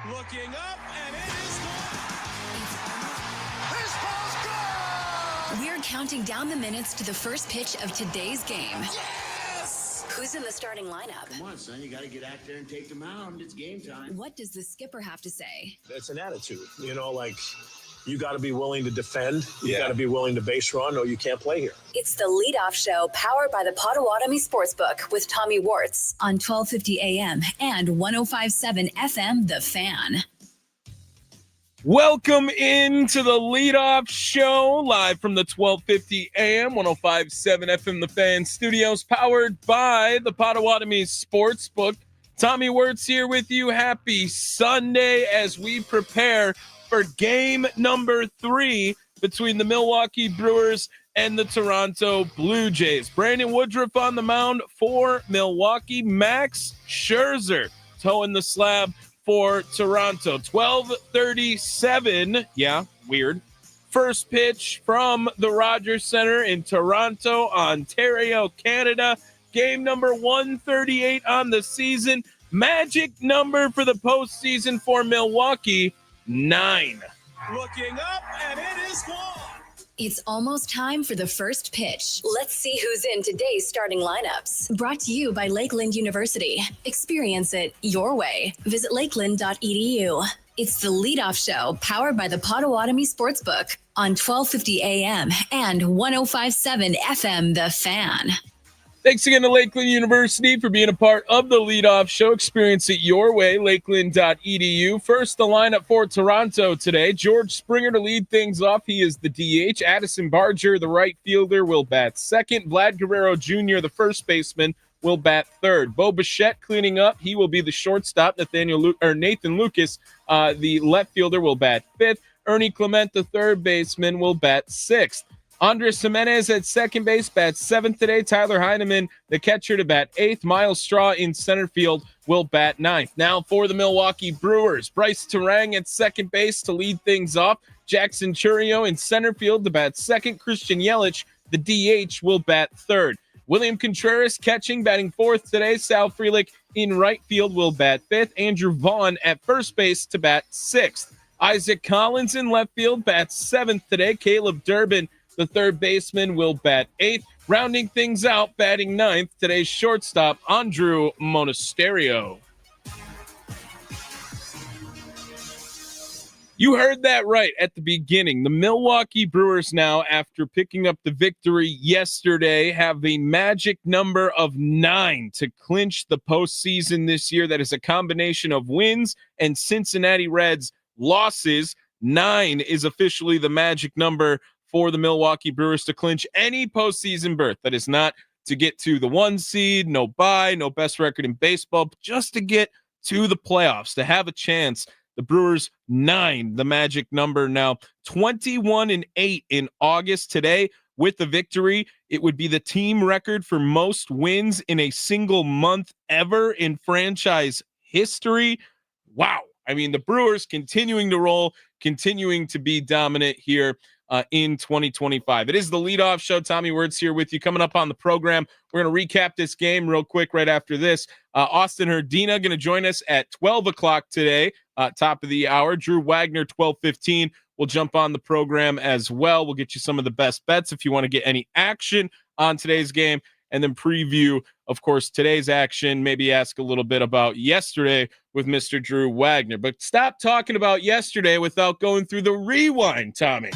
Looking up, and it is gone. This ball's gone! We're counting down the minutes to the first pitch of today's game. Yes! Who's in the starting lineup? Come on, son. You got to get out there and take the mound. It's game time. What does the skipper have to say? It's an attitude. You got to be willing to defend. You got to be willing to base run, or you can't play here. It's the leadoff show powered by the Potawatomi Sportsbook with Tommy Wortz on 1250 AM and 105.7 FM, The Fan. Welcome into the leadoff show live from the 1250 AM, 105.7 FM, The Fan studios, powered by the Potawatomi Sportsbook. Tommy Wortz here with you. Happy Sunday as we prepare for game number 3 between the Milwaukee Brewers and the Toronto Blue Jays. Brandon Woodruff on the mound for Milwaukee. Max Scherzer toeing the slab for Toronto. 12:37. Yeah, weird. First pitch from the Rogers Center in Toronto, Ontario, Canada. Game number 138 on the season. Magic number for the postseason for Milwaukee, 9. Looking up, and it is gone. It's almost time for the first pitch. Let's see who's in today's starting lineups. Brought to you by Lakeland University. Experience it your way. Visit lakeland.edu. It's the leadoff show powered by the Potawatomi Sportsbook on 1250 AM and 105.7 FM, The Fan. Thanks again to Lakeland University for being a part of the leadoff show. Experience it your way, lakeland.edu. First, the lineup for Toronto today. George Springer to lead things off. He is the DH. Addison Barger, the right fielder, will bat second. Vlad Guerrero Jr., the first baseman, will bat third. Bo Bichette cleaning up. He will be the shortstop. Nathan Lucas, the left fielder, will bat fifth. Ernie Clement, the third baseman, will bat sixth. Andres Jimenez at second base bats seventh today. Tyler Heineman, the catcher, to bat eighth. Miles Straw in center field will bat ninth. Now for the Milwaukee Brewers, Bryce Terang at second base to lead things off. Jackson Churio in center field to bat second. Christian Yelich, the DH, will bat third. William Contreras catching, batting fourth today. Sal Frelick in right field will bat fifth. Andrew Vaughn at first base to bat sixth. Isaac Collins in left field bats seventh today. Caleb Durbin, the third baseman, will bat eighth. Rounding things out, batting ninth, today's shortstop, Andrew Monasterio. You heard that right at the beginning. The Milwaukee Brewers now, after picking up the victory yesterday, have a magic number of 9 to clinch the postseason this year. That is a combination of wins and Cincinnati Reds losses. 9 is officially the magic number for the Milwaukee Brewers to clinch any postseason berth. That is not to get to the 1 seed, no bye, no best record in baseball, but just to get to the playoffs, to have a chance. The Brewers 9, the magic number now. 21-8 in August. Today, with the victory, it would be the team record for most wins in a single month ever in franchise history. Wow. I mean, the Brewers continuing to roll, continuing to be dominant here in 2025. It is the leadoff show. Tommy Wortz here with you. Coming up on the program, we're going to recap this game real quick right after this. Austin Herdina going to join us at 12 o'clock today, top of the hour. Drew Wagner, 12:15, will jump on the program as well. We'll get you some of the best bets if you want to get any action on today's game, and then preview, of course, today's action, maybe ask a little bit about yesterday with Mr. Drew Wagner. But stop talking about yesterday without going through the rewind, Tommy.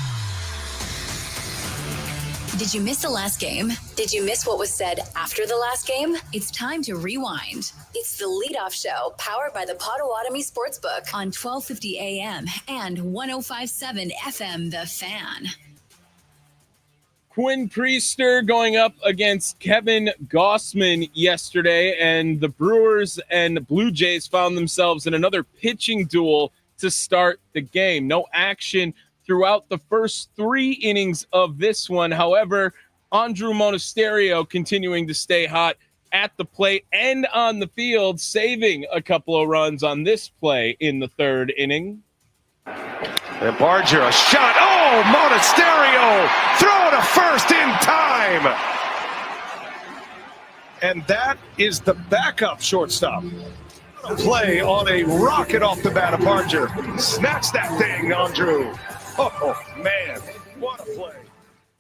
Did you miss the last game? Did you miss what was said after the last game? It's time to rewind. It's the leadoff show powered by the Potawatomi Sportsbook on 1250 AM and 105.7 FM, The Fan. Quinn Priester going up against Kevin Gossman yesterday, and the Brewers and Blue Jays found themselves in another pitching duel to start the game. No action throughout the first 3 innings of this one. However, Andrew Monasterio continuing to stay hot at the plate and on the field, saving a couple of runs on this play in the 3rd inning. And Barger, a shot. Oh, Monasterio, throw to first in time. And that is the backup shortstop. Play on a rocket off the bat of Barger. Snatch that thing, Andrew. Oh, man. What a play.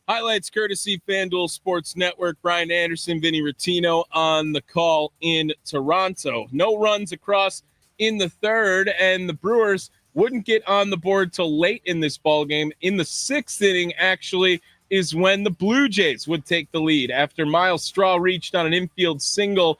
Highlights courtesy FanDuel Sports Network. Brian Anderson, Vinny Rottino on the call in Toronto. No runs across in the third, and the Brewers wouldn't get on the board till late in this ball game. In the sixth inning, actually, is when the Blue Jays would take the lead after Miles Straw reached on an infield single.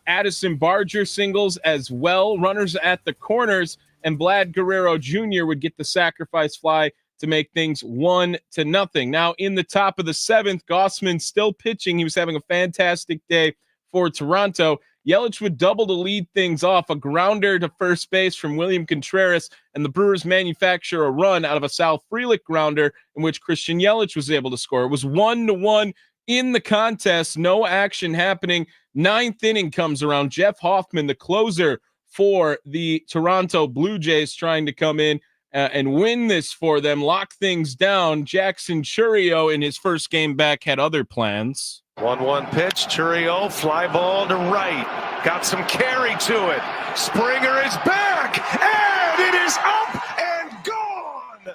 Addison Barger singles as well. Runners at the corners, and Vlad Guerrero Jr. would get the sacrifice fly to make things 1-0. Now, in the top of the seventh, Gossman still pitching. He was having a fantastic day for Toronto. Yelich would double to lead things off, a grounder to first base from William Contreras, and the Brewers manufacture a run out of a Sal Frelick grounder in which Christian Yelich was able to score. It was 1-1 in the contest, no action happening. Ninth inning comes around. Jeff Hoffman, the closer for the Toronto Blue Jays, trying to come in and win this for them, lock things down. Jackson Chourio, in his first game back, had other plans. 1-1 pitch. Chourio, fly ball to right. Got some carry to it. Springer is back, and it is up and gone.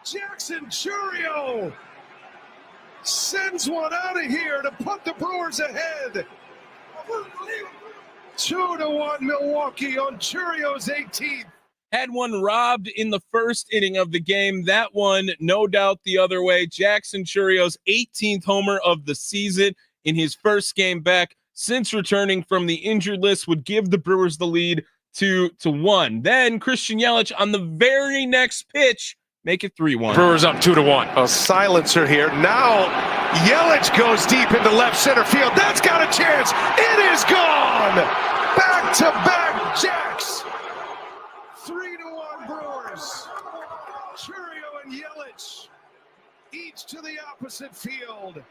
Jackson Chourio sends one out of here to put the Brewers ahead. 2-1 Milwaukee on Chourio's 18th. Had one robbed in the first inning of the game. That one, no doubt, the other way. Jackson Chourio's 18th homer of the season in his first game back since returning from the injured list would give the Brewers the lead 2-1. Then Christian Yelich on the very next pitch, make it 3-1. Brewers up 2-1. A silencer here. Now Yelich goes deep into left center field. That's got a chance. It is gone. Back-to-back Jacks. 3-1 Brewers. Chourio and Yelich, each to the opposite field.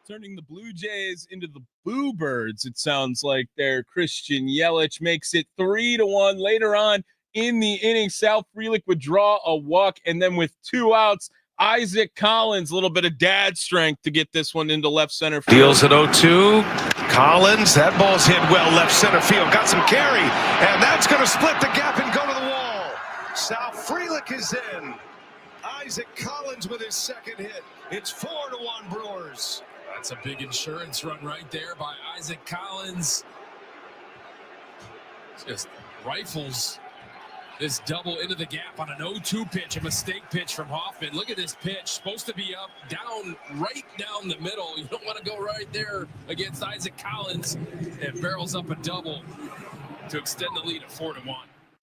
Turning the Blue Jays into the Boo Birds, it sounds like there. Christian Yelich makes it 3-1. Later on in the inning, Sal Frelick would draw a walk, and then with 2 outs, Isaac Collins, a little bit of dad strength to get this one into left center field. Deals at 0-2. Collins, that ball's hit well left center field. Got some carry, and that's going to split the gap and go to the wall. Sal Frelick is in. Isaac Collins with his second hit. It's 4-1 Brewers. That's a big insurance run right there by Isaac Collins. Just rifles this double into the gap on an 0-2 pitch, a mistake pitch from Hoffman. Look at this pitch, supposed to be up, down, right down the middle. You don't want to go right there against Isaac Collins, and barrels up a double to extend the lead at 4-1.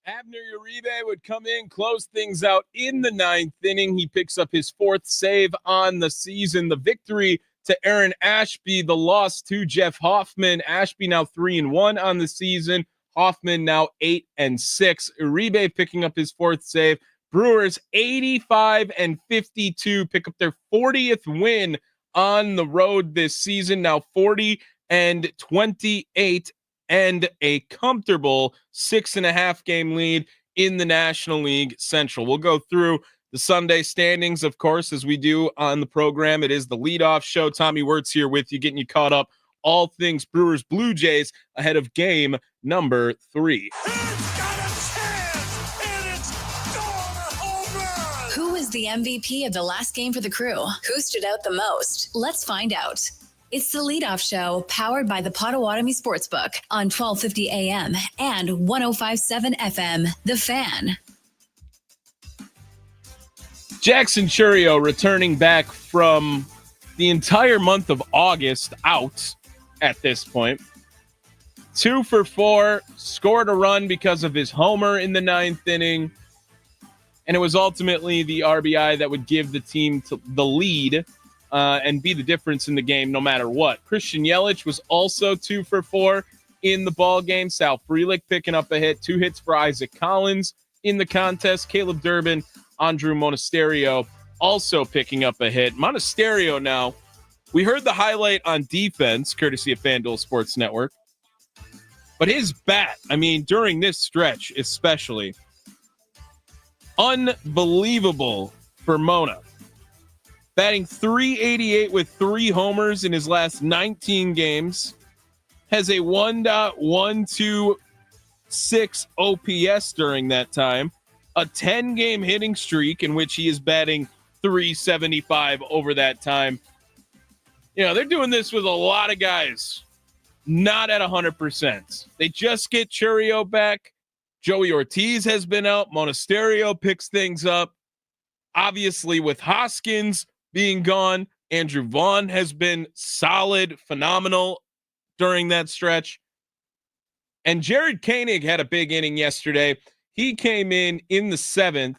Abner Uribe would come in, close things out in the ninth inning. He picks up his 4th save on the season. The victory to Aaron Ashby, the loss to Jeff Hoffman. Ashby now 3-1 on the season. Hoffman now 8-6. Uribe picking up his 4th save. Brewers 85-52 pick up their 40th win on the road this season. Now 40-28 and a comfortable 6.5 game lead in the National League Central. We'll go through the Sunday standings, of course, as we do on the program. It is the leadoff show. Tommy Wortz here with you, getting you caught up. All things Brewers Blue Jays ahead of game number 3. Who was the MVP of the last game for the Crew? Who stood out the most? Let's find out. It's the leadoff show powered by the Potawatomi Sportsbook on 1250 AM and 105.7 FM. The Fan. Jackson Chourio returning back from the entire month of August out at this point. 2 for 4, scored a run because of his homer in the 9th inning. And it was ultimately the RBI that would give the team the lead and be the difference in the game no matter what. Christian Yelich was also 2 for 4 in the ball game. Sal Frelick picking up a hit, 2 hits for Isaac Collins in the contest. Caleb Durbin, Andrew Monasterio also picking up a hit. Monasterio now, we heard the highlight on defense, courtesy of FanDuel Sports Network. But his bat, I mean, during this stretch especially, unbelievable for Mona. Batting .388 with 3 homers in his last 19 games. Has a 1.12 .306 OPS during that time, a 10-game hitting streak in which he is batting .375 over that time. They're doing this with a lot of guys not at 100%. They just get Churio back. Joey Ortiz has been out. Monasterio picks things up. Obviously, with Hoskins being gone, Andrew Vaughn has been solid, phenomenal during that stretch. And Jared Koenig had a big inning yesterday. He came in the 7th.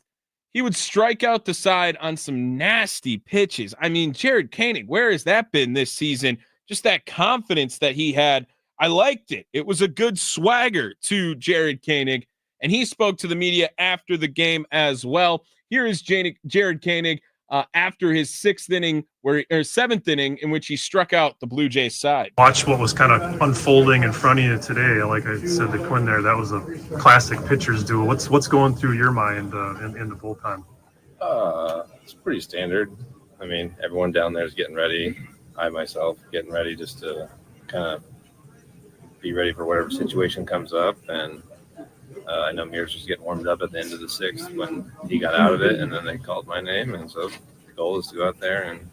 He would strike out the side on some nasty pitches. I mean, Jared Koenig, where has that been this season? Just that confidence that he had. I liked it. It was a good swagger to Jared Koenig. And he spoke to the media after the game as well. Here is Jared Koenig after his 7th inning in which he struck out the Blue Jays side. Watch what was kind of unfolding in front of you today. Like I said to Quinn there, that was a classic pitcher's duel. What's going through your mind in the bullpen? It's pretty standard. I mean, everyone down there is getting ready. I myself getting ready just to kind of be ready for whatever situation comes up. And I know Mears was getting warmed up at the end of the 6th when he got out of it, and then they called my name. And so the goal is to go out there and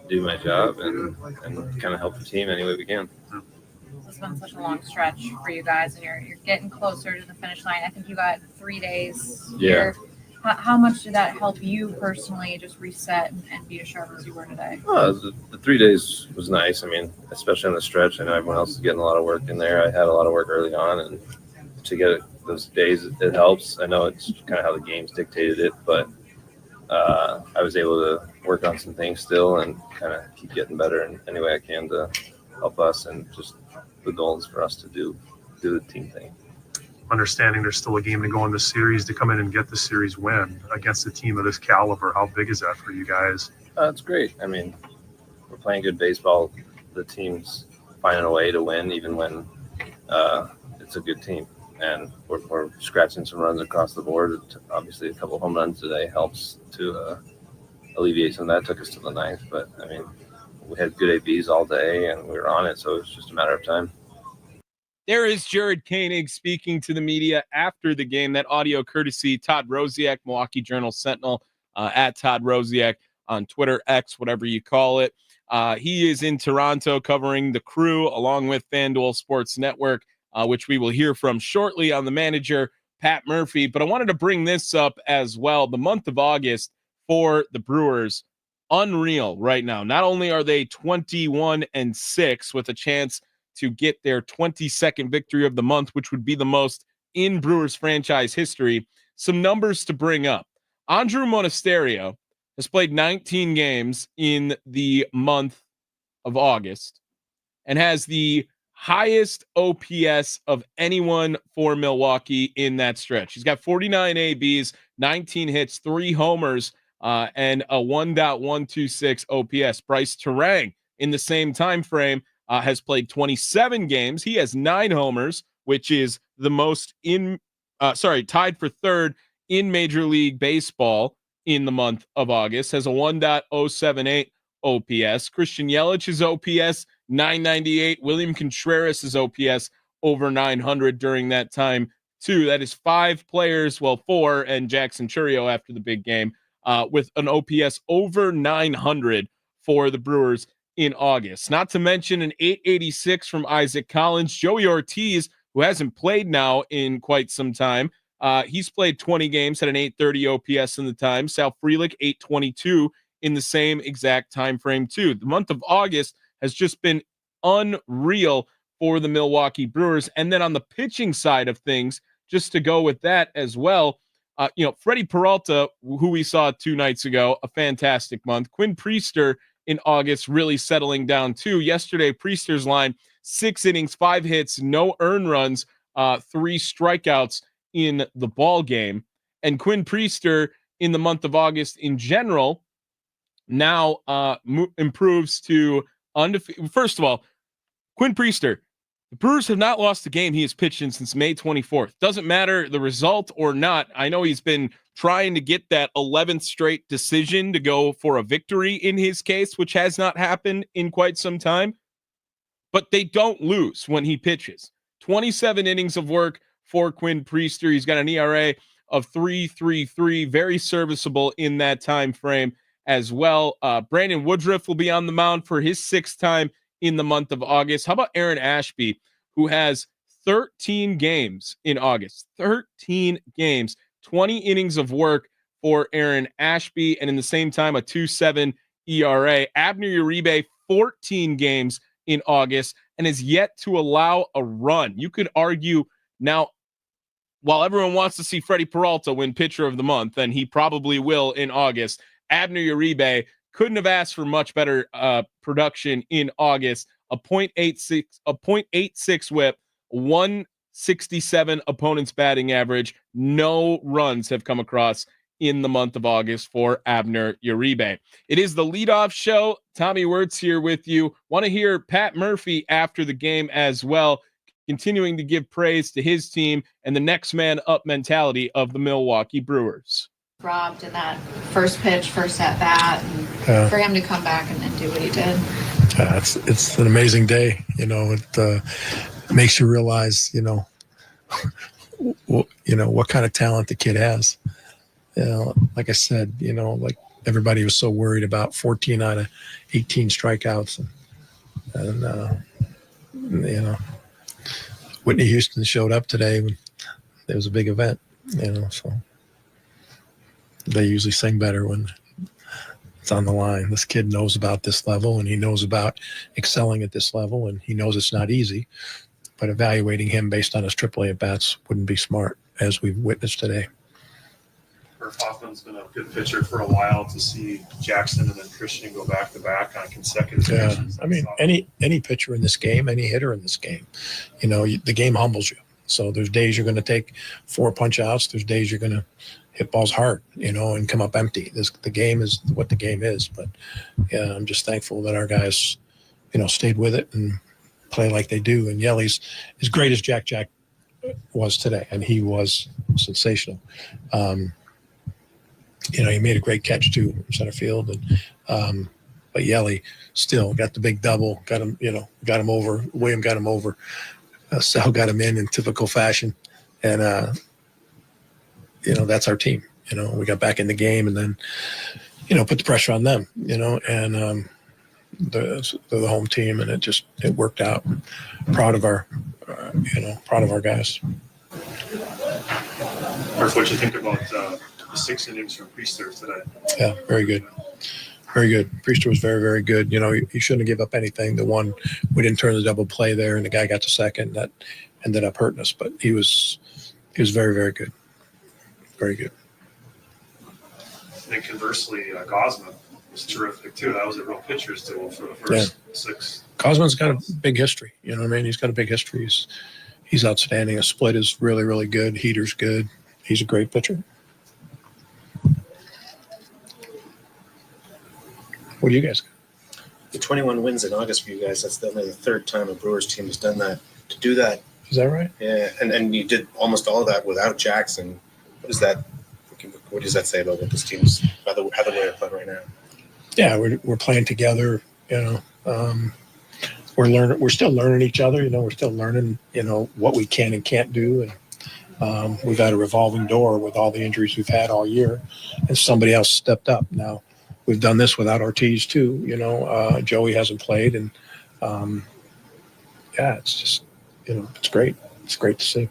do my job and kind of help the team any way we can. It's been such a long stretch for you guys, and you're getting closer to the finish line. I think you got 3 days here. Yeah. How much did that help you personally just reset and be as sharp as you were today? The 3 days was nice. I mean, especially on the stretch. I know everyone else is getting a lot of work in there. I had a lot of work early on, and to get those days, it helps. I know it's kind of how the games dictated it, but I was able to work on some things still and kind of keep getting better in any way I can to help us, and just the goal is for us to do the team thing. Understanding there's still a game to go in the series, to come in and get the series win against a team of this caliber, how big is that for you guys? It's great. I mean, we're playing good baseball. The team's finding a way to win even when it's a good team. And we're scratching some runs across the board. Obviously, a couple of home runs today helps to alleviate some of that. Took us to the 9th, but I mean, we had good ABs all day, and we were on it, so it's just a matter of time. There is Jared Koenig speaking to the media after the game. That audio courtesy Todd Rosiak, Milwaukee Journal-Sentinel, at Todd Rosiak on Twitter, X, whatever you call it. He is in Toronto covering the Crew along with FanDuel Sports Network, which we will hear from shortly on the manager, Pat Murphy. But I wanted to bring this up as well. The month of August for the Brewers, unreal right now. Not only are they 21-6 with a chance to get their 22nd victory of the month, which would be the most in Brewers franchise history. Some numbers to bring up. Andrew Monasterio has played 19 games in the month of August and has the highest OPS of anyone for Milwaukee in that stretch. He's got 49 ABs, 19 hits, 3 homers, and a 1.126 OPS. Bryce Terang in the same time frame has played 27 games. He has 9 homers, which is the most tied for 3rd in Major League Baseball in the month of August. Has a 1.078 OPS. Christian Yelich's OPS 998. William Contreras' OPS over 900 during that time too. That is 5 players, 4, and Jackson Churio after the big game, with an OPS over 900 for the Brewers in August. Not to mention an 886 from Isaac Collins. Joey Ortiz, who hasn't played now in quite some time, he's played 20 games, had an 830 OPS in the time. Sal Frelick, 822 in the same exact time frame too. The month of August has just been unreal for the Milwaukee Brewers. And then on the pitching side of things, just to go with that as well, Freddie Peralta, who we saw 2 nights ago, a fantastic month. Quinn Priester in August really settling down too. Yesterday, Priester's line, 6 innings, 5 hits, no earned runs, 3 strikeouts in the ball game. And Quinn Priester in the month of August in general now improves to undefeated. First of all, Quinn Priester, the Brewers have not lost a game he has pitched in since May 24th. Doesn't matter the result or not. I know he's been trying to get that 11th straight decision to go for a victory in his case, which has not happened in quite some time. But they don't lose when he pitches. 27 innings of work for Quinn Priester. He's got an ERA of 3.33, very serviceable in that time frame as well. Brandon Woodruff will be on the mound for his 6th time in the month of August. How about Aaron Ashby, who has 13 games in August? 13 games, 20 innings of work for Aaron Ashby, and in the same time, a 2.7 ERA. Abner Uribe, 14 games in August, and is yet to allow a run. You could argue now, while everyone wants to see Freddie Peralta win pitcher of the month, and he probably will in August, Abner Uribe couldn't have asked for much better production in August. A .86 whip, 167 opponent's batting average. No runs have come across in the month of August for Abner Uribe. It is the leadoff show. Tommy Wortz here with you. Want to hear Pat Murphy after the game as well, continuing to give praise to his team and the next man up mentality of the Milwaukee Brewers. Robbed in that first pitch, first at bat, and for him to come back and do what he did. It's an amazing day. It makes you realize, what kind of talent the kid has. Like I said, like everybody was so worried about 14 out of 18 strikeouts, and Whitney Houston showed up today when there was a big event. So they usually sing better when it's on the line. This kid knows about this level, and he knows about excelling at this level, and he knows it's not easy. But evaluating him based on his AAA at bats wouldn't be smart, as we've witnessed today. Murph Hoffman's been a good pitcher for a while. To see Jackson and then Christian go back to back on consecutive pitches. I mean, any pitcher in this game, any hitter in this game, the game humbles you. So there's days you're going to take 4 punch outs. There's days you're going to hit balls hard, and come up empty. The game is what the game is. But yeah, I'm just thankful that our guys, stayed with it and play like they do. And Yelly's as great as Jack was today, and he was sensational. He made a great catch too in center field, and but Yelly still got the big double, got him over. William got him over. Sal got him in typical fashion, and that's our team. We got back in the game, and then put the pressure on them. And they're the home team, and it worked out. Proud of our guys. Murph, what you think about the 6 innings from Priester today? Yeah, very good. Very good. Priester was very, very good. He shouldn't have given up anything. The one, we didn't turn the double play there, and the guy got to second. That ended up hurting us, but he was very, very good. Very good. And then conversely, Gosman was terrific too. That was a real pitcher's duel for the first 6. Gosman's got a big history. You know what I mean? He's got a big history. He's outstanding. A split is really, really good. Heater's good. He's a great pitcher. What do you guys got? The 21 wins in August for you guys, that's only the 3rd time a Brewers team has done that. To do that. Is that right? Yeah, and you did almost all of that without Jackson. What does that say about what this team's, how the way they're playing right now? Yeah, we're playing together, we're learning. We're still learning each other. We're still learning, what we can and can't do. And we've had a revolving door with all the injuries we've had all year, and somebody else stepped up. Now we've done this without Ortiz too. Joey hasn't played, and it's just, it's great. It's great to see.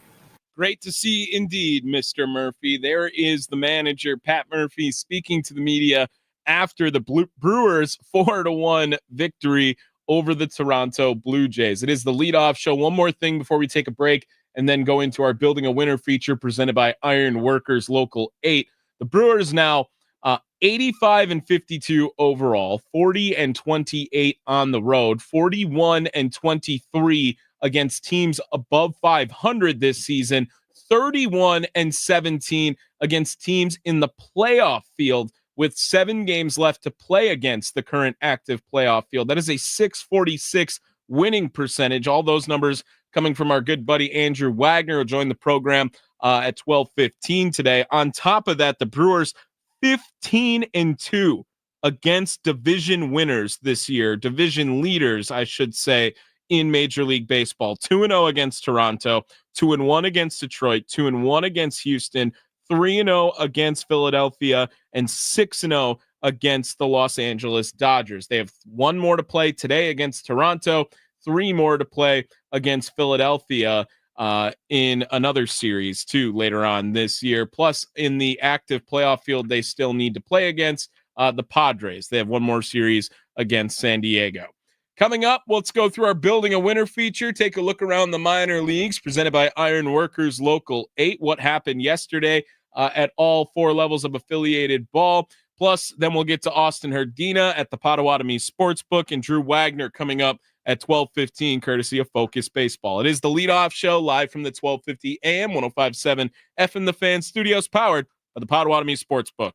Great to see indeed, Mr. Murphy. There is the manager, Pat Murphy, speaking to the media after the Brewers 4-1 victory over the Toronto Blue Jays. It is the leadoff show. One more thing before we take a break and then go into our Building a Winner feature presented by Iron Workers Local 8. The Brewers now 85-52 overall, 40-28 on the road, 41-23 against teams above 500 this season, 31-17 against teams in the playoff field with 7 games left to play against the current active playoff field. That is a .646 winning percentage. All those numbers coming from our good buddy Andrew Wagner, who joined the program at 12:15 today. On top of that, the Brewers 15-2 against division winners this year, division leaders, I should say, in Major League Baseball. 2-0 against Toronto, 2-1 against Detroit, 2-1 against Houston, 3-0 against Philadelphia, and 6-0 against the Los Angeles Dodgers. They have one more to play today against Toronto, 3 more to play against Philadelphia in another series too later on this year. Plus, in the active playoff field, they still need to play against the Padres. They have one more series against San Diego. Coming up, let's go through our Building a Winner feature, take a look around the minor leagues, presented by Iron Workers Local 8, what happened yesterday at all 4 levels of affiliated ball. Plus, then we'll get to Austin Herdina at the Potawatomi Sportsbook and Drew Wagner coming up at 12:15, courtesy of Focus Baseball. It is the leadoff show live from the 12:50 a.m. 105.7 FM The Fan studios, powered by the Potawatomi Sportsbook.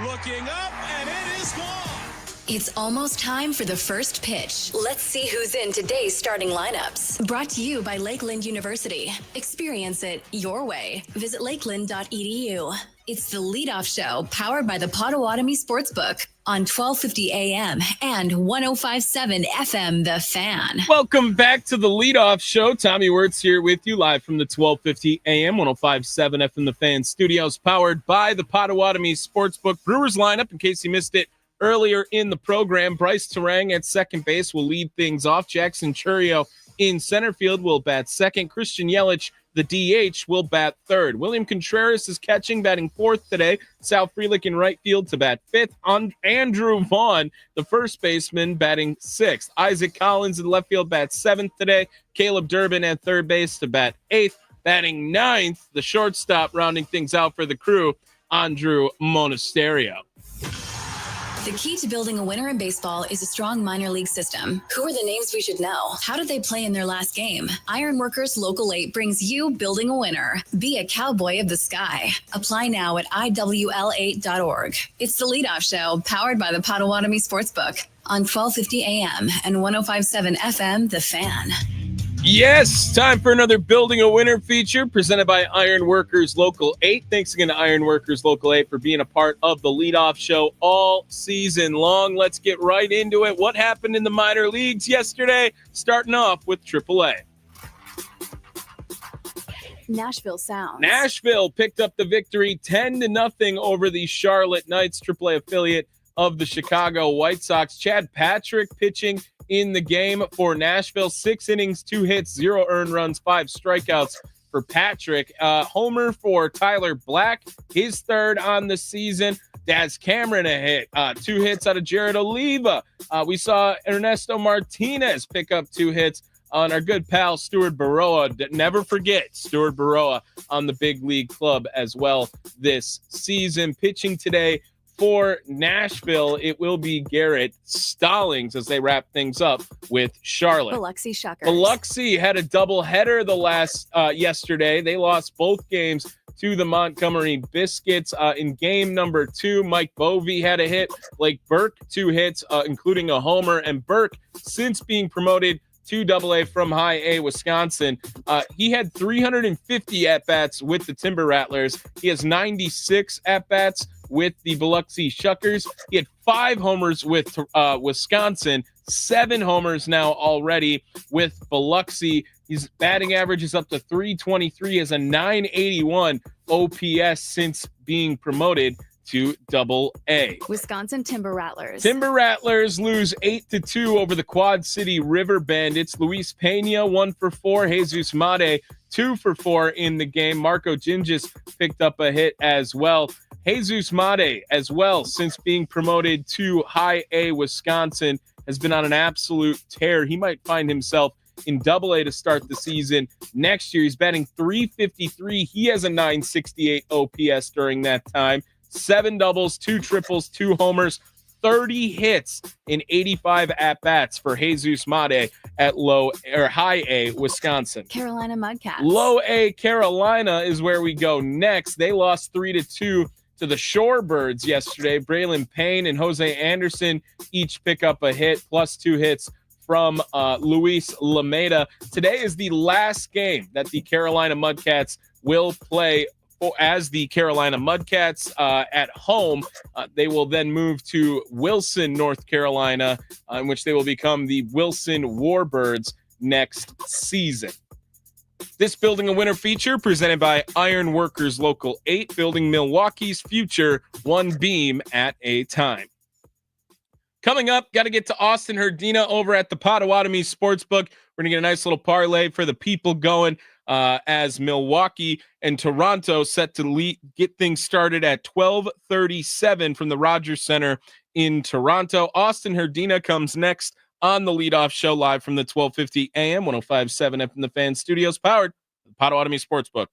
Looking up, and it is gone. It's almost time for the first pitch. Let's see who's in today's starting lineups. Brought to you by Lakeland University. Experience it your way. Visit lakeland.edu. It's the leadoff show powered by the Potawatomi Sportsbook on 1250 AM and 105.7 FM The Fan. Welcome back to the leadoff show. Tommy Wortz here with you live from the 1250 AM 105.7 FM The Fan studios, powered by the Potawatomi Sportsbook. Brewers lineup, in case you missed it earlier in the program: Bryce Terang at second base will lead things off. Jackson Churio in center field will bat second. Christian Yelich, the DH, will bat third. William Contreras is catching, batting fourth today. Sal Frelick in right field to bat fifth. Andrew Vaughn, the first baseman, batting sixth. Isaac Collins in left field bats seventh today. Caleb Durbin at third base to bat eighth. Batting ninth, the shortstop, rounding things out for the crew, Andrew Monasterio. The key to building a winner in baseball is a strong minor league system. Who are the names we should know? How did they play in their last game? Iron Workers Local 8 brings you Building a Winner. Be a cowboy of the sky. Apply now at iwl8.org. It's the leadoff show powered by the Potawatomi Sportsbook on 1250 AM and 105.7 FM The Fan. Yes, time for another Building a Winner feature presented by Iron Workers Local 8. Thanks again to Iron Workers Local 8 for being a part of the leadoff show all season long. Let's get right into it. What happened in the minor leagues yesterday? Starting off with AAA. Nashville Sounds. Nashville picked up the victory 10-0 over the Charlotte Knights, AAA affiliate of the Chicago White Sox. Chad Patrick pitching in the game for Nashville. 6 innings, 2 hits, 0 earned runs, 5 strikeouts for Patrick. Homer for Tyler Black, his third on the season. Daz Cameron a hit, 2 hits out of Jared Oliva. We saw Ernesto Martinez pick up 2 hits on our good pal Stuart Baroa. Never forget Stuart Baroa on the big league club as well this season. Pitching today for Nashville, it will be Garrett Stallings as they wrap things up with Charlotte. Biloxi Shuckers. Biloxi had a doubleheader yesterday. They lost both games to the Montgomery Biscuits. In game number 2, Mike Bovey had a hit. Blake Burke, 2 hits, including a homer. And Burke, since being promoted to AA from High A, Wisconsin, he had 350 at-bats with the Timber Rattlers. He has 96 at-bats with the Biloxi Shuckers. He had 5 homers with Wisconsin, 7 homers now already with Biloxi. His batting average is up to 323, as a 981 OPS since being promoted to AA. Wisconsin Timber Rattlers. Timber Rattlers lose 8-2 over the Quad City River Bandits. Luis Pena 1 for 4. Jesus Mate 2 for 4 in the game. Marco Ginges picked up a hit as well. Jesus Mate as well, since being promoted to High A Wisconsin, has been on an absolute tear. He might find himself in AA to start the season next year. He's batting .353. He has a 968 OPS during that time. 7 doubles, 2 triples, 2 homers, 30 hits in 85 at-bats for Jesus Mate at High A, Wisconsin. Carolina Mudcats. Low A Carolina is where we go next. They lost 3-2 to the Shorebirds yesterday. Braylon Payne and Jose Anderson each pick up a hit, plus 2 hits from Luis Lameda. Today is the last game that the Carolina Mudcats will play as the Carolina Mudcats at home. They will then move to Wilson, North Carolina, in which they will become the Wilson Warbirds next season. This Building a Winner feature presented by Iron Workers Local 8, building Milwaukee's future one beam at a time. Coming up, got to get to Austin Herdina over at the Potawatomi Sportsbook. We're going to get a nice little parlay for the people going as Milwaukee and Toronto set to get things started at 12:37 from the Rogers Center in Toronto. Austin Herdina comes next on the leadoff show, live from the 1250 AM, 105.7 FM The Fan Studios, powered by the Potawatomi Sportsbook.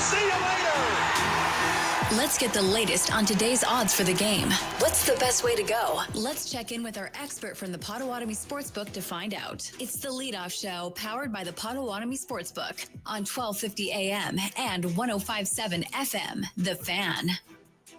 See you later. Let's get the latest on today's odds for the game. What's the best way to go? Let's check in with our expert from the Potawatomi Sportsbook to find out. It's the Leadoff Show, powered by the Potawatomi Sportsbook on 1250 AM and 105.7 FM, The Fan.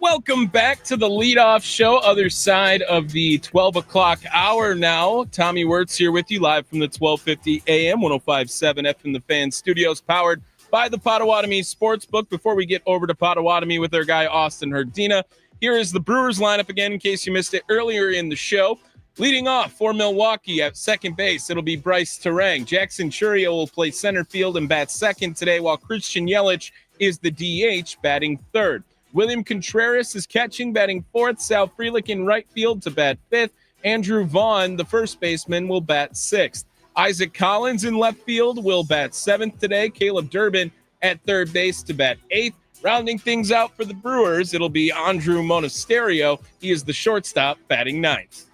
Welcome back to the Leadoff Show, other side of the 12 o'clock hour now. Tommy Wortz here with you live from the 1250 AM, 105.7 FM, The Fan studios, powered by the Potawatomi Sportsbook. Before we get over to Potawatomi with our guy Austin Herdina, here is the Brewers lineup again in case you missed it earlier in the show. Leading off for Milwaukee at second base, it'll be Bryce Terang. Jackson Chourio will play center field and bat second today, while Christian Yelich is the DH, batting third. William Contreras is catching, batting fourth. Sal Frelick in right field to bat fifth. Andrew Vaughn, the first baseman, will bat sixth. Isaac Collins in left field will bat seventh today. Caleb Durbin at third base to bat eighth. Rounding things out for the Brewers, it'll be Andrew Monasterio. He is the shortstop, batting ninth.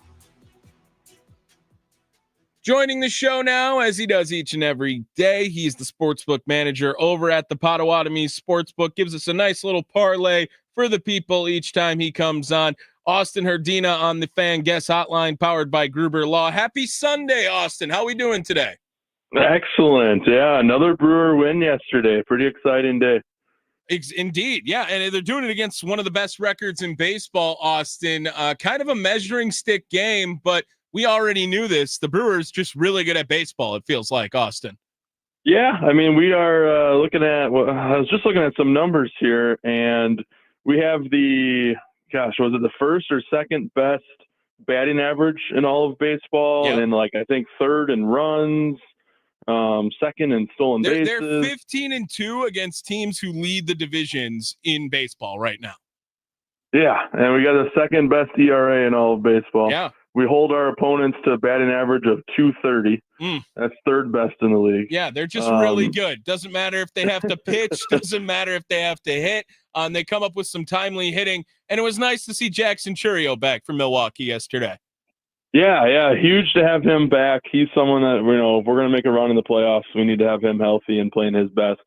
Joining the show now, as he does each and every day, he's the sportsbook manager over at the Potawatomi Sportsbook. Gives us a nice little parlay for the people each time he comes on. Austin Herdina on the Fan Guest Hotline, powered by Gruber Law. Happy Sunday, Austin. How we doing today? Excellent. Yeah, another Brewer win yesterday. Pretty exciting day. Indeed, yeah, and they're doing it against one of the best records in baseball, Austin. Kind of a measuring stick game, but we already knew this. The Brewers just really good at baseball, it feels like, Austin. Yeah, I mean, we are looking at – I was just looking at some numbers here, and we have the – was it the first or second best batting average in all of baseball? Yep. And I think third in runs, second in stolen bases. They're 15-2 against teams who lead the divisions in baseball right now. Yeah, and we got the second best ERA in all of baseball. Yeah. We hold our opponents to a batting average of 230. That's third best in the league. Yeah, they're just really good. Doesn't matter if they have to pitch. Doesn't matter if they have to hit. They come up with some timely hitting. And it was nice to see Jackson Chourio back from Milwaukee yesterday. Yeah, huge to have him back. He's someone that, if we're going to make a run in the playoffs, we need to have him healthy and playing his best.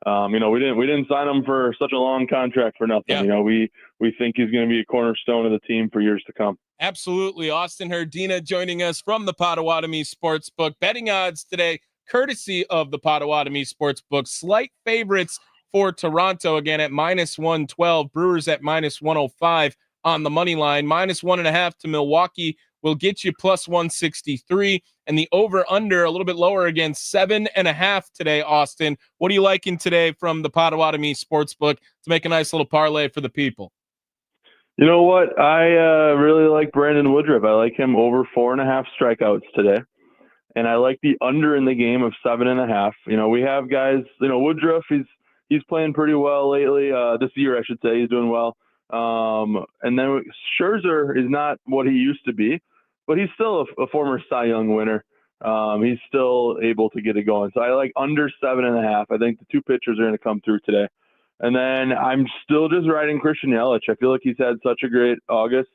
We didn't sign him for such a long contract for nothing. Yeah. We think he's going to be a cornerstone of the team for years to come. Absolutely. Austin Herdina joining us from the Potawatomi Sportsbook. Betting odds today, courtesy of the Potawatomi Sportsbook. Slight favorites for Toronto again at -112. Brewers at -105 on the money line. -1.5 to Milwaukee will get you +163. And the over-under a little bit lower again, 7.5 today, Austin. What are you liking today from the Potawatomi Sportsbook to make a nice little parlay for the people? You know what? I really like Brandon Woodruff. I like him over 4.5 strikeouts today. And I like the under in the game of 7.5. We have guys, Woodruff, he's playing pretty well lately. This year, I should say, he's doing well. And then Scherzer is not what he used to be, but he's still a former Cy Young winner. He's still able to get it going. So I like under 7.5. I think the two pitchers are going to come through today. And then I'm still just riding Christian Yelich. I feel like he's had such a great August.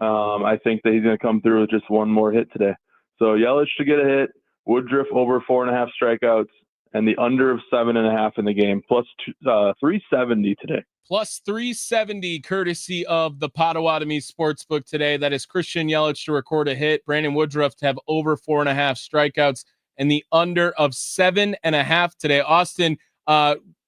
I think that he's going to come through with just one more hit today. So Yelich to get a hit, Woodruff over 4.5 strikeouts, and the under of 7.5 in the game, plus 370 today. Plus 370 courtesy of the Potawatomi Sportsbook today. That is Christian Yelich to record a hit, Brandon Woodruff to have over 4.5 strikeouts, and the under of 7.5 today. Austin,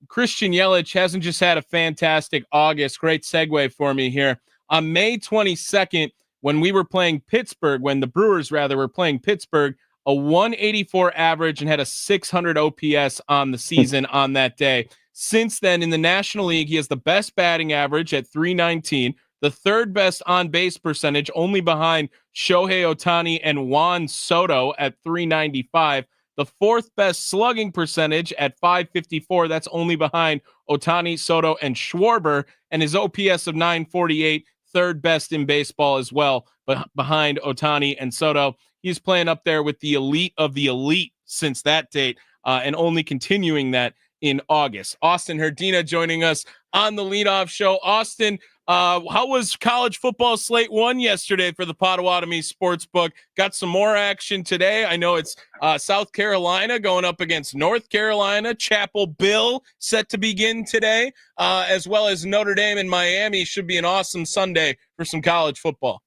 Christian Yelich hasn't just had a fantastic August. Great segue for me here. On May 22nd, when the Brewers were playing Pittsburgh, a 184 average and had a 600 OPS on the season on that day. Since then, in the National League, he has the best batting average at 319, the third best on-base percentage, only behind Shohei Ohtani and Juan Soto at 395, the fourth best slugging percentage at 554. That's only behind Ohtani, Soto, and Schwarber, and his OPS of 948, third best in baseball as well, but behind Ohtani and Soto. He's playing up there with the elite of the elite since that date, and only continuing that in August. Austin Herdina joining us on the Leadoff Show. Austin, How was college football slate 1 yesterday for the Potawatomi Sportsbook? Got some more action today. I know it's South Carolina going up against North Carolina. Chapel Bill set to begin today, as well as Notre Dame and Miami. Should be an awesome Sunday for some college football.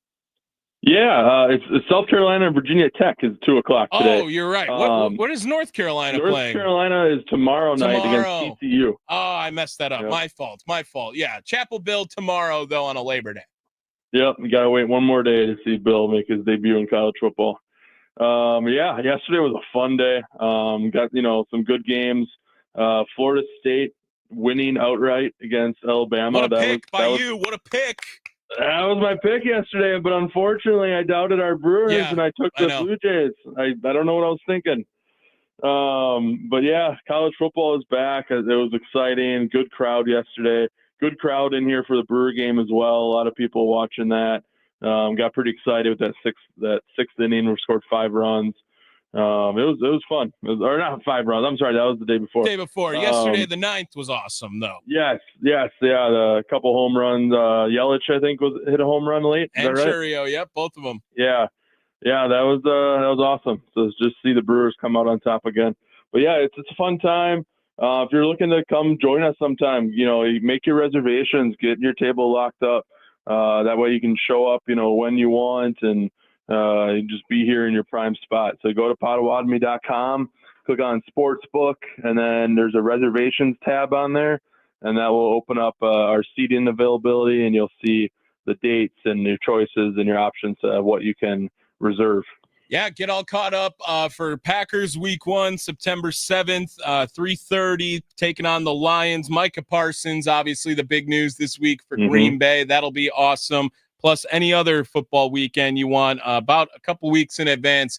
Yeah, it's South Carolina and Virginia Tech is 2:00 today. Oh, you're right. What is North Carolina playing? North Carolina is tomorrow night against TCU. Oh, I messed that up. Yep. My fault. Yeah, Chapel Bill tomorrow, though, on a Labor Day. Yep, you got to wait one more day to see Bill make his debut in college football. Yeah, yesterday was a fun day. Got, some good games. Florida State winning outright against Alabama. What a pick by you. What a pick. That was my pick yesterday, but unfortunately I doubted our Brewers and I took the Blue Jays. I don't know what I was thinking. But yeah, college football is back. It was exciting. Good crowd yesterday. Good crowd in here for the Brewer game as well. A lot of people watching that. Got pretty excited with that sixth inning. We scored 5 runs. It was fun. Or not 5 runs. I'm sorry, that was the day before. Yesterday, the 9th was awesome, though. Yes. Yeah, a couple home runs. Yelich, I think, hit a home run late. And Churio, yep, both of them. Yeah, that was awesome. So just see the Brewers come out on top again. But yeah, it's a fun time. If you're looking to come join us sometime, you make your reservations, get your table locked up. That way you can show up, when you want and just be here in your prime spot. So go to Potawatomi.com, click on Sportsbook, and then there's a reservations tab on there, and that will open up our seating availability, and you'll see the dates and your choices and your options of what you can reserve. Yeah, get all caught up for Packers Week 1, September 7th, 3:30, taking on the Lions. Micah Parsons, obviously the big news this week for Green Bay. That'll be awesome. Plus any other football weekend you want. About a couple weeks in advance,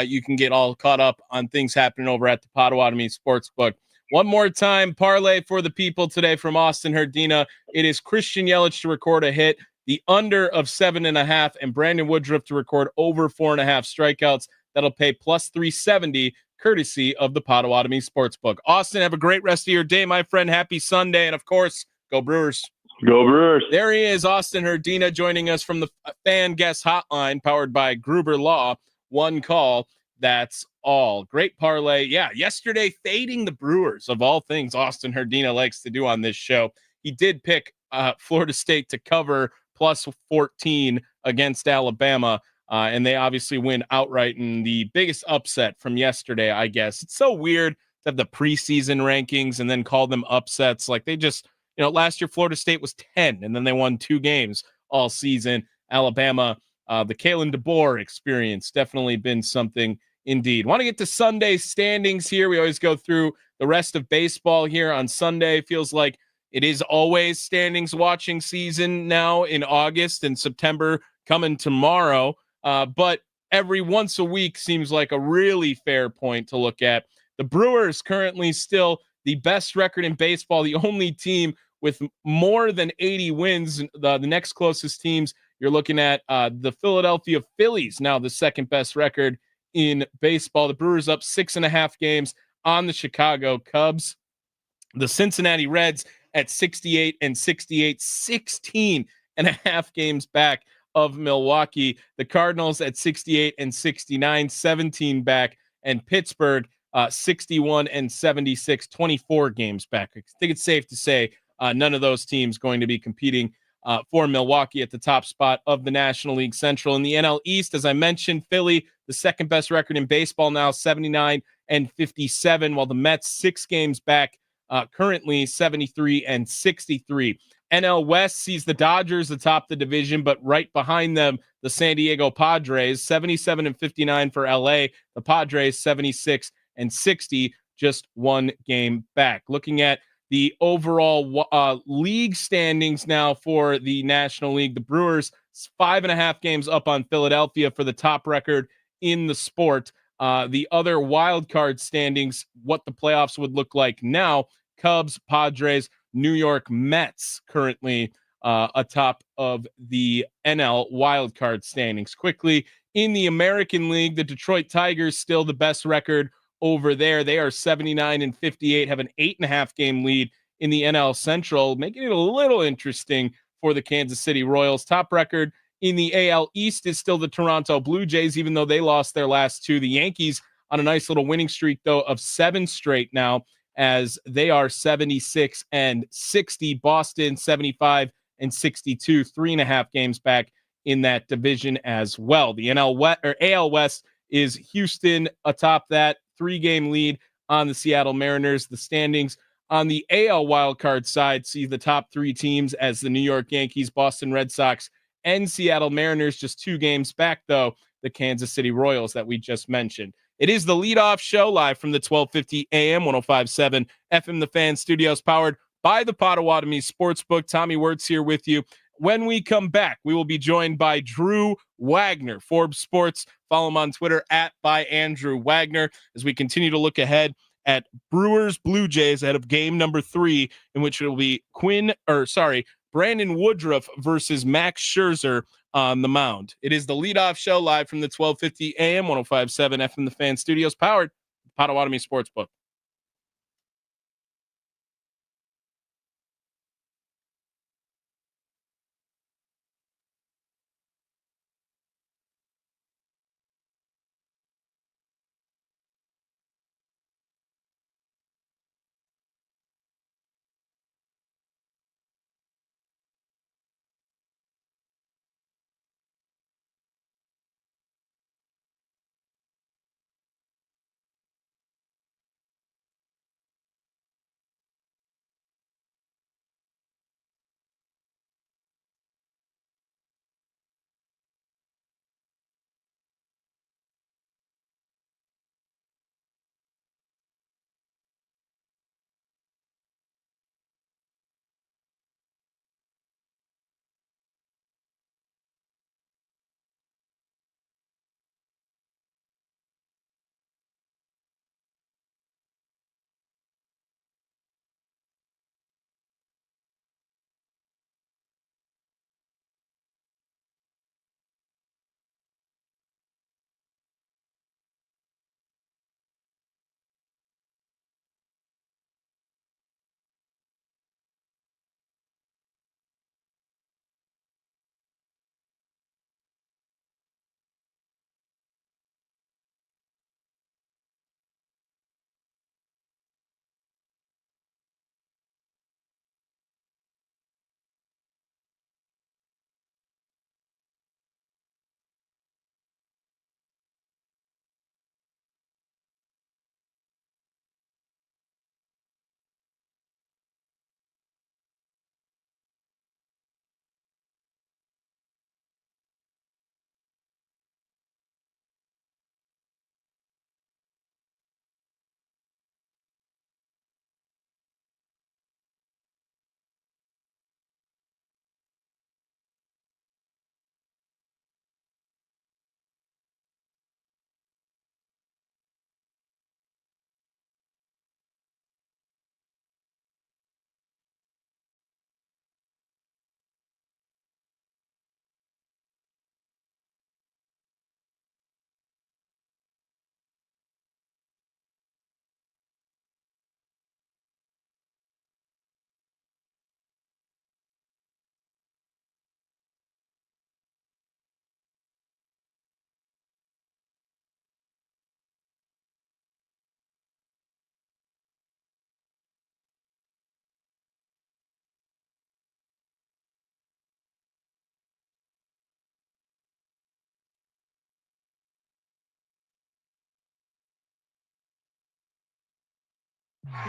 you can get all caught up on things happening over at the Potawatomi Sportsbook. One more time, parlay for the people today from Austin Herdina. It is Christian Yelich to record a hit, the under of 7.5, and Brandon Woodruff to record over 4.5 strikeouts. That'll pay plus 370, courtesy of the Potawatomi Sportsbook. Austin, have a great rest of your day, my friend. Happy Sunday, and of course, go Brewers. Go Brewers. There he is, Austin Herdina, joining us from the Fan Guest Hotline, powered by Gruber Law. One call, that's all. Great parlay. Yeah, yesterday, fading the Brewers, of all things Austin Herdina likes to do on this show. He did pick Florida State to cover plus 14 against Alabama, and they obviously win outright in the biggest upset from yesterday, I guess. It's so weird to have the preseason rankings and then call them upsets. Like they just... last year Florida State was 10, and then they won 2 games all season. Alabama, the Kalen DeBoer experience, definitely been something indeed. Want to get to Sunday standings here. We always go through the rest of baseball here on Sunday. Feels like it is always standings watching season now in August, and September coming tomorrow. But every once a week seems like a really fair point to look at. The Brewers currently still the best record in baseball, the only team with more than 80 wins. The next closest teams, you're looking at the Philadelphia Phillies, now the second best record in baseball. The Brewers up 6.5 games on the Chicago Cubs. The Cincinnati Reds at 68 and 68, 16.5 games back of Milwaukee. The Cardinals at 68 and 69, 17 back. And Pittsburgh 61 and 76, 24 games back. I think it's safe to say none of those teams going to be competing for Milwaukee at the top spot of the National League Central. In the NL East, as I mentioned, Philly, the second best record in baseball now, 79 and 57, while the Mets 6 games back, currently 73 and 63. NL West sees the Dodgers atop the division, but right behind them, the San Diego Padres, 77 and 59 for LA. The Padres 76 and 60, just 1 game back. Looking at the overall league standings now for the National League, the Brewers 5.5 games up on Philadelphia for the top record in the sport. The other wild card standings, what the playoffs would look like now: Cubs, Padres, New York Mets currently atop of the NL wild card standings. Quickly, in the American League, the Detroit Tigers still the best record over there. They are 79 and 58, have an 8.5 game lead in the NL Central, making it a little interesting for the Kansas City Royals. Top record in the AL East is still the Toronto Blue Jays, even though they lost their last two. The Yankees on a nice little winning streak, though, of 7 straight now, as they are 76 and 60. Boston 75 and 62, 3.5 games back in that division as well. The AL West is Houston atop that 3-game lead on the Seattle Mariners. The standings on the AL wildcard side see the top 3 teams as the New York Yankees, Boston Red Sox, and Seattle Mariners. Just 2 games back, though, the Kansas City Royals that we just mentioned. It is the leadoff show live from the 1250 AM, 105.7 FM The Fan studios, powered by the Potawatomi Sportsbook. Tommy Wortz here with you. When we come back, we will be joined by Drew Wagner, Forbes Sports. Follow him on Twitter @by Andrew Wagner, as we continue to look ahead at Brewers Blue Jays ahead of game number 3, in which it will be Brandon Woodruff versus Max Scherzer on the mound. It is the leadoff show live from the 1250 AM, 105.7 FM The Fan studios, powered by Potawatomi Sportsbook.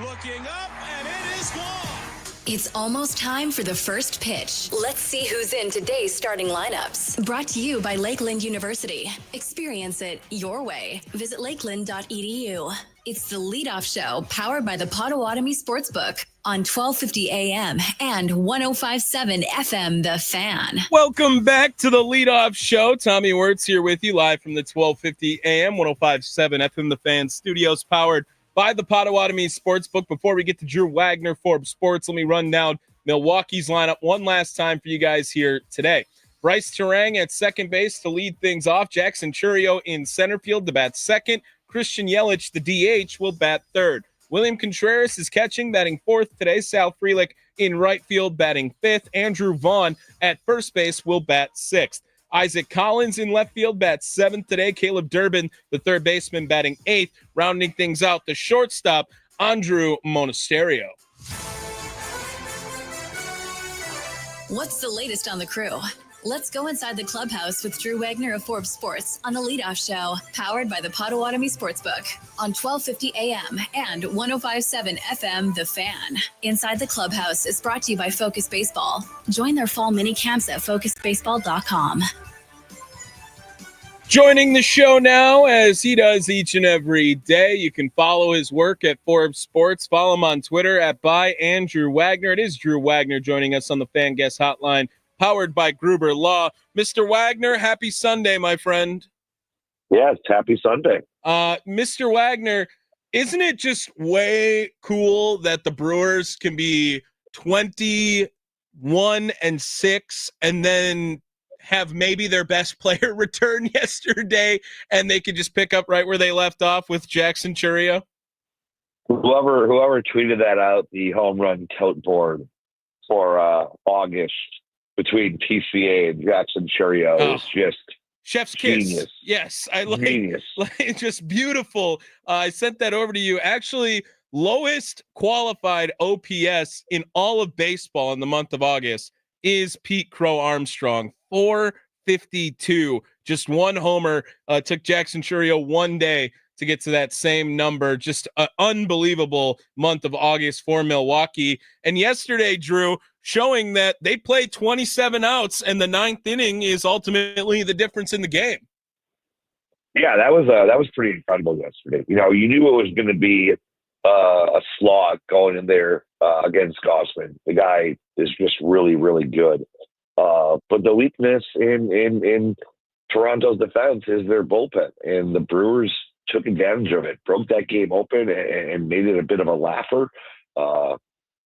Looking up, and it is gone. It's almost time for the first pitch. Let's see who's in today's starting lineups. Brought to you by Lakeland University. Experience it your way. Visit lakeland.edu. It's the leadoff show powered by the Potawatomi Sportsbook on 1250 AM and 105.7 FM The Fan. Welcome back to the leadoff show. Tommy Wortz here with you live from the 1250 AM, 105.7 FM The Fan studios, powered by the Potawatomi Sportsbook. Before we get to Drew Wagner, Forbes Sports, let me run down Milwaukee's lineup one last time for you guys here today. Bryce Terang at second base to lead things off. Jackson Churio in center field to bat second. Christian Yelich, the DH, will bat third. William Contreras is catching, batting fourth today. Sal Frelick in right field batting 5th. Andrew Vaughn at first base will bat 6th. Isaac Collins in left field bats 7th today. Caleb Durbin, the third baseman, batting 8th. Rounding things out, the shortstop, Andrew Monasterio. What's the latest on the crew? Let's go inside the clubhouse with Drew Wagner of Forbes Sports on the Leadoff Show, powered by the Potawatomi Sportsbook on 1250 AM and 105.7 FM The Fan. Inside the Clubhouse is brought to you by Focus Baseball. Join their fall mini camps at focusbaseball.com. Joining the show now, as he does each and every day, you can follow his work at Forbes Sports. Follow him on Twitter at @ByAndrewWagner. It is Drew Wagner joining us on the Fan Guest Hotline, powered by Gruber Law. Mr. Wagner, happy Sunday, my friend. Yes, happy Sunday. Mr. Wagner, isn't it just way cool that the Brewers can be 21-6 and then have maybe their best player return yesterday, and they could just pick up right where they left off with Jackson Chourio? Whoever tweeted that out, the home run tote board for August between PCA and Jackson Chourio is just chef's genius. Kiss. Yes, I like, Genius. like just beautiful. I sent that over to you. Actually, lowest qualified OPS in all of baseball in the month of August is Pete Crow Armstrong, 452. Just one homer. Took Jackson Chourio one day to get to that same number. Just an unbelievable month of August for Milwaukee. And yesterday, Drew, showing that they play 27 outs and the 9th inning is ultimately the difference in the game. Yeah, that was pretty incredible yesterday. You know, you knew it was going to be a slog going in there against Gossman. The guy is just really, really good. But the weakness in Toronto's defense is their bullpen, and the Brewers took advantage of it, broke that game open, and made it a bit of a laugher.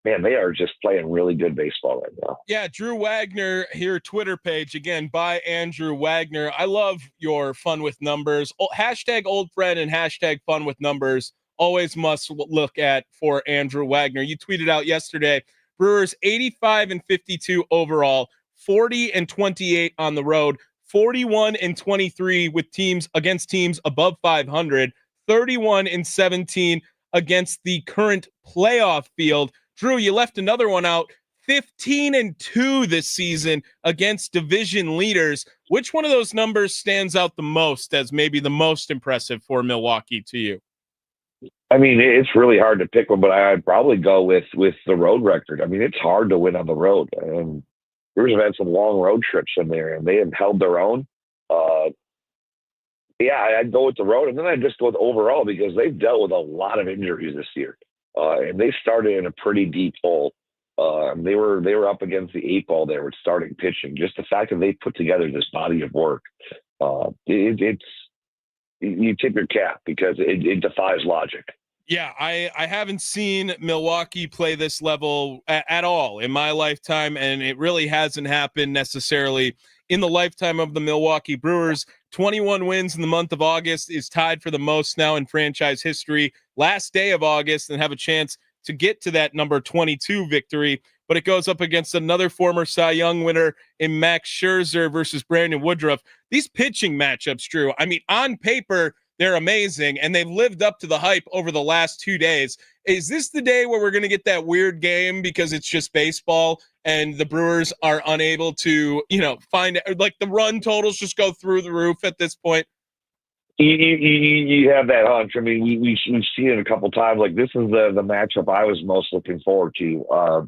Man, they are just playing really good baseball right now. Yeah, Drew Wagner here, Twitter page, again, by Andrew Wagner. I love your fun with numbers. Hashtag old friend and hashtag fun with numbers. Always must look at for Andrew Wagner. You tweeted out yesterday, Brewers 85-52 overall, 40-28 on the road, 41-23 with teams against teams above 500, 31-17 against the current playoff field. Drew, you left another one out, 15-2 this season against division leaders. Which one of those numbers stands out the most as maybe the most impressive for Milwaukee to you? I mean, it's really hard to pick one, but I'd probably go with the road record. I mean, it's hard to win on the road. And Brewers have had some long road trips in there, and they have held their own. Yeah, I'd go with the road, and then I'd just go with overall because they've dealt with a lot of injuries this year. And they started in a pretty deep hole. They were up against the 8 ball there with starting pitching. Just the fact that they put together this body of work, it's you tip your cap because it defies logic. Yeah, I haven't seen Milwaukee play this level at all in my lifetime, and it really hasn't happened necessarily in the lifetime of the Milwaukee Brewers. 21 wins in the month of August is tied for the most now in franchise history. Last day of August, and have a chance to get to that number 22 victory, but it goes up against another former Cy Young winner in Max Scherzer versus Brandon Woodruff. These pitching matchups, Drew, I mean, on paper, they're amazing, and they've lived up to the hype over the last 2 days. Is this the day where we're going to get that weird game because it's just baseball and the Brewers are unable to, find like the run totals just go through the roof at this point? You have that hunch. I mean, we've seen it a couple times. Like, this is the matchup I was most looking forward to.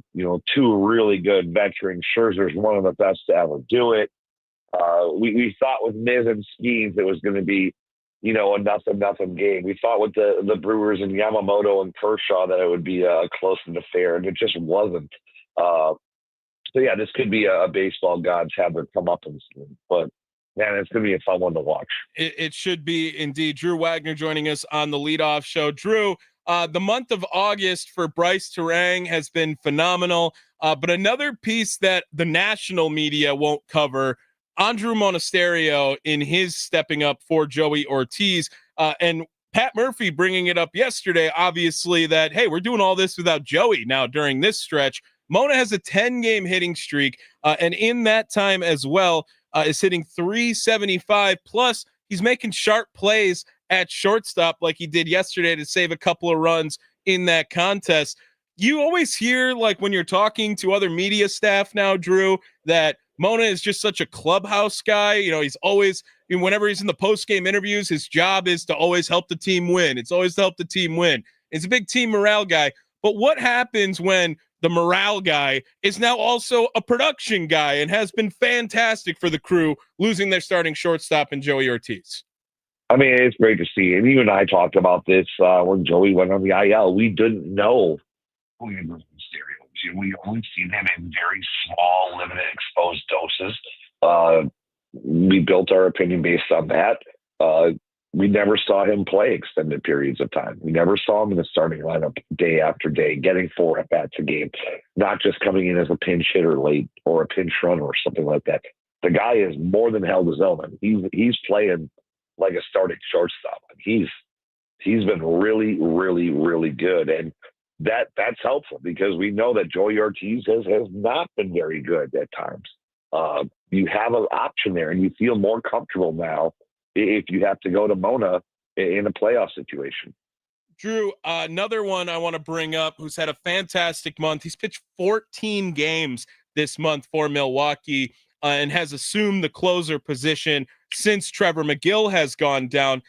Two really good veterans. Scherzer's one of the best to ever do it. We thought with Miz and Skeens it was going to be, a nothing game. We thought with the Brewers and Yamamoto and Kershaw that it would be a close and affair, and it just wasn't. So yeah, this could be a baseball gods have their comeuppance, but man, it's going to be a fun one to watch. It should be indeed. Drew Wagner joining us on the leadoff show. Drew, the month of August for Bryce Terang has been phenomenal, but another piece that the national media won't cover, Andrew Monasterio in his stepping up for Joey Ortiz, and Pat Murphy bringing it up yesterday, obviously, that, hey, we're doing all this without Joey now during this stretch. Mona has a 10-game hitting streak, and in that time as well, is hitting .375. Plus, he's making sharp plays at shortstop like he did yesterday to save a couple of runs in that contest. You always hear, like when you're talking to other media staff now, Drew, that Mona is just such a clubhouse guy. You know, he's always, whenever he's in the post-game interviews, his job is to always help the team win. It's always to help the team win. It's a big team morale guy. But what happens when the morale guy is now also a production guy and has been fantastic for the Crew, losing their starting shortstop in Joey Ortiz? I mean, it's great to see. And you and I talked about this when Joey went on the IL. We didn't know who he was in stereos. We only seen him in very small, limited, exposed doses. We built our opinion based on that. We never saw him play extended periods of time. We never saw him in the starting lineup day after day, getting 4 at-bats a game, not just coming in as a pinch hitter late or a pinch runner or something like that. The guy is more than held his own. He's playing like a starting shortstop. He's been really, really, really good. And that's helpful because we know that Joey Ortiz has not been very good at times. You have an option there and you feel more comfortable now if you have to go to Mona in a playoff situation. Drew, another one I want to bring up who's had a fantastic month. He's pitched 14 games this month for Milwaukee and has assumed the closer position since Trevor McGill has gone down.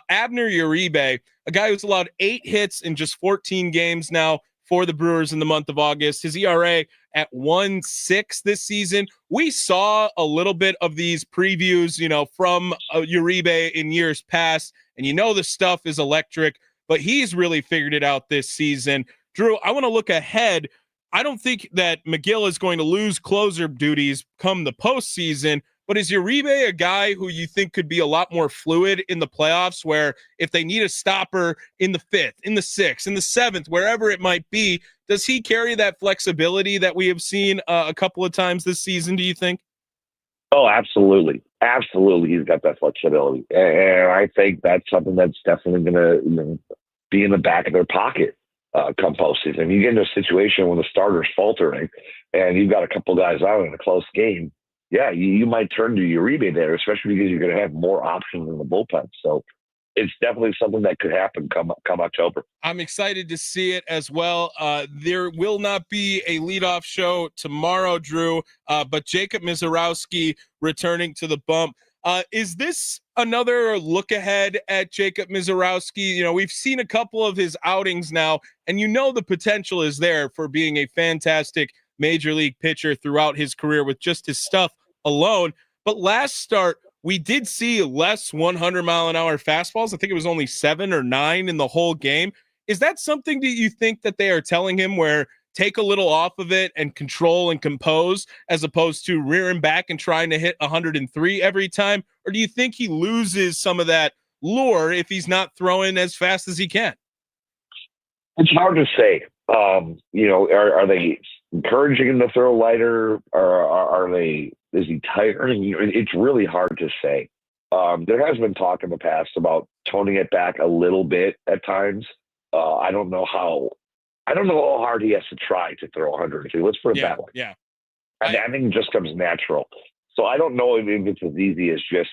Abner Uribe, a guy who's allowed 8 hits in just 14 games now for the Brewers in the month of August. His ERA at 1.6 this season. We saw a little bit of these previews, from Uribe in years past, and the stuff is electric, but he's really figured it out this season. Drew, I want to look ahead. I don't think that McGill is going to lose closer duties come the postseason, but is Uribe a guy who you think could be a lot more fluid in the playoffs, where if they need a stopper in the 5th, in the 6th, in the 7th, wherever it might be, does he carry that flexibility that we have seen a couple of times this season, do you think? Oh, absolutely. Absolutely. He's got that flexibility. And I think that's something that's definitely going to be in the back of their pocket come postseason. You get into a situation when the starter's faltering and you've got a couple guys out in a close game. Yeah, you might turn to Uribe there, especially because you're going to have more options in the bullpen. So it's definitely something that could happen come October. I'm excited to see it as well. There will not be a leadoff show tomorrow, Drew, but Jacob Mizorowski returning to the bump. Is this another look ahead at Jacob Mizorowski? We've seen a couple of his outings now, and the potential is there for being a fantastic major league pitcher throughout his career with just his stuff alone. But last start, we did see less 100-mile-an-hour fastballs. I think it was only 7 or 9 in the whole game. Is that something that you think that they are telling him, where take a little off of it and control and compose, as opposed to rearing back and trying to hit 103 every time? Or do you think he loses some of that lure if he's not throwing as fast as he can? It's hard to say. Are they encouraging him to throw lighter, or is he tired? It's really hard to say. There has been talk in the past about toning it back a little bit at times. I don't know how hard he has to try to throw 102. Let's put it that way. Yeah. I think it just comes natural. So I don't know if it's as easy as just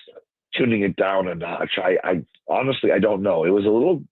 tuning it down a notch. I honestly, I don't know. It was a little,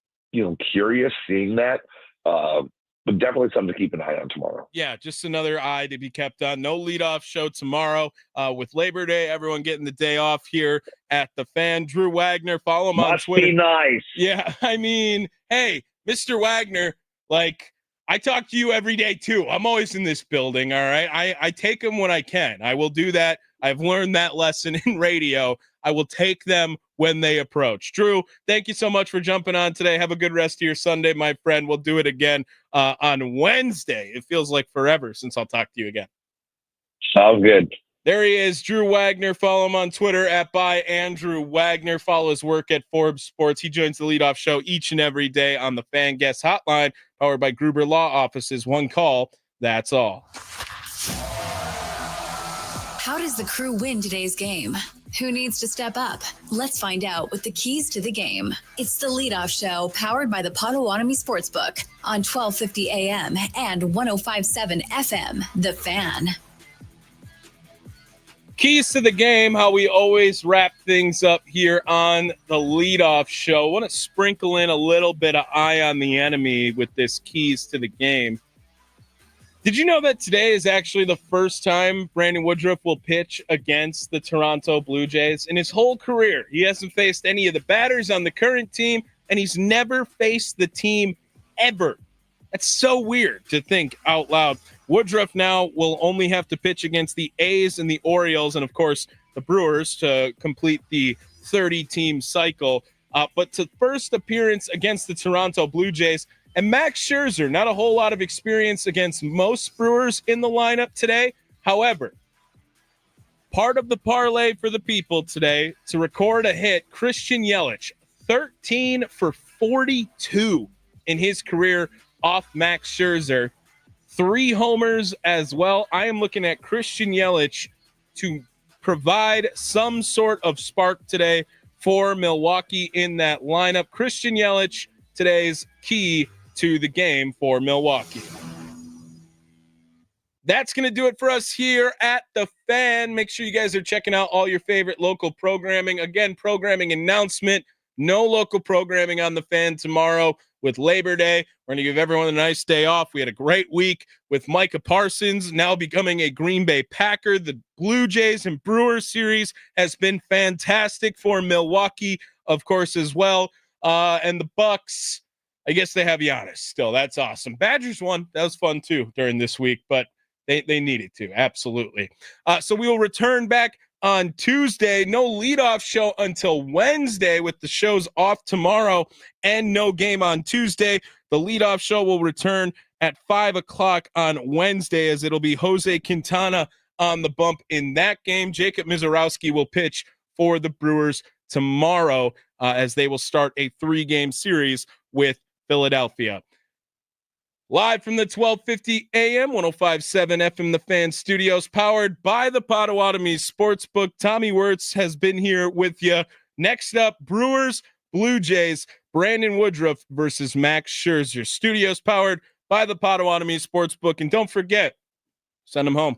curious seeing that. But definitely something to keep an eye on tomorrow. Yeah, just another eye to be kept on. No leadoff show tomorrow with Labor Day. Everyone getting the day off here at the Fan. Drew Wagner, follow him on Twitter. Must be nice. Yeah, hey, Mr. Wagner, I talk to you every day too. I'm always in this building, all right? I take them when I can. I will do that. I've learned that lesson in radio. I will take them when they approach. Drew, thank you so much for jumping on today. Have a good rest of your Sunday, my friend. We'll do it again on Wednesday. It feels like forever since I'll talk to you again. Sounds good. There he is, Drew Wagner. Follow him on Twitter at @byAndrewWagner. Follow his work at Forbes Sports. He joins the leadoff show each and every day on the Fan Guest Hotline, powered by Gruber Law Offices. One call, that's all. How does the Crew win today's game? Who needs to step up? Let's find out with the keys to the game. It's the Leadoff Show, powered by the Potawatomi Sportsbook on 1250 AM and 105.7 FM, The Fan. Keys to the game, how we always wrap things up here on the Leadoff Show. I want to sprinkle in a little bit of eye on the enemy with this keys to the game. Did you know that today is actually the first time Brandon Woodruff will pitch against the Toronto Blue Jays? In his whole career, he hasn't faced any of the batters on the current team, and he's never faced the team ever. That's so weird to think out loud. Woodruff now will only have to pitch against the A's and the Orioles and, of course, the Brewers to complete the 30-team cycle. But to first appearance against the Toronto Blue Jays, and Max Scherzer, not a whole lot of experience against most Brewers in the lineup today. However, part of the parlay for the people today to record a hit, Christian Yelich, 13 for 42 in his career off Max Scherzer. 3 homers as well. I am looking at Christian Yelich to provide some sort of spark today for Milwaukee in that lineup. Christian Yelich, today's key to the game for Milwaukee. That's going to do it for us here at The Fan. Make sure you guys are checking out all your favorite local programming. Again, programming announcement, no local programming on The Fan tomorrow with Labor Day. We're going to give everyone a nice day off. We had a great week with Micah Parsons now becoming a Green Bay Packer. The Blue Jays and Brewers series has been fantastic for Milwaukee, of course, as well. And the Bucks, I guess they have Giannis still. That's awesome. Badgers won. That was fun, too, during this week, but they needed to. Absolutely. So we will return back on Tuesday. No leadoff show until Wednesday with the shows off tomorrow and no game on Tuesday. The leadoff show will return at 5 o'clock on Wednesday as it'll be Jose Quintana on the bump in that game. Jacob Mizorowski will pitch for the Brewers tomorrow as they will start a 3-game series with Philadelphia. Live from the 1250 AM, 105.7 FM, The Fan Studios, powered by the Potawatomi Sportsbook. Tommy Wortz has been here with you. Next up, Brewers, Blue Jays, Brandon Woodruff versus Max Scherzer. Studios powered by the Potawatomi Sportsbook. And don't forget, send them home.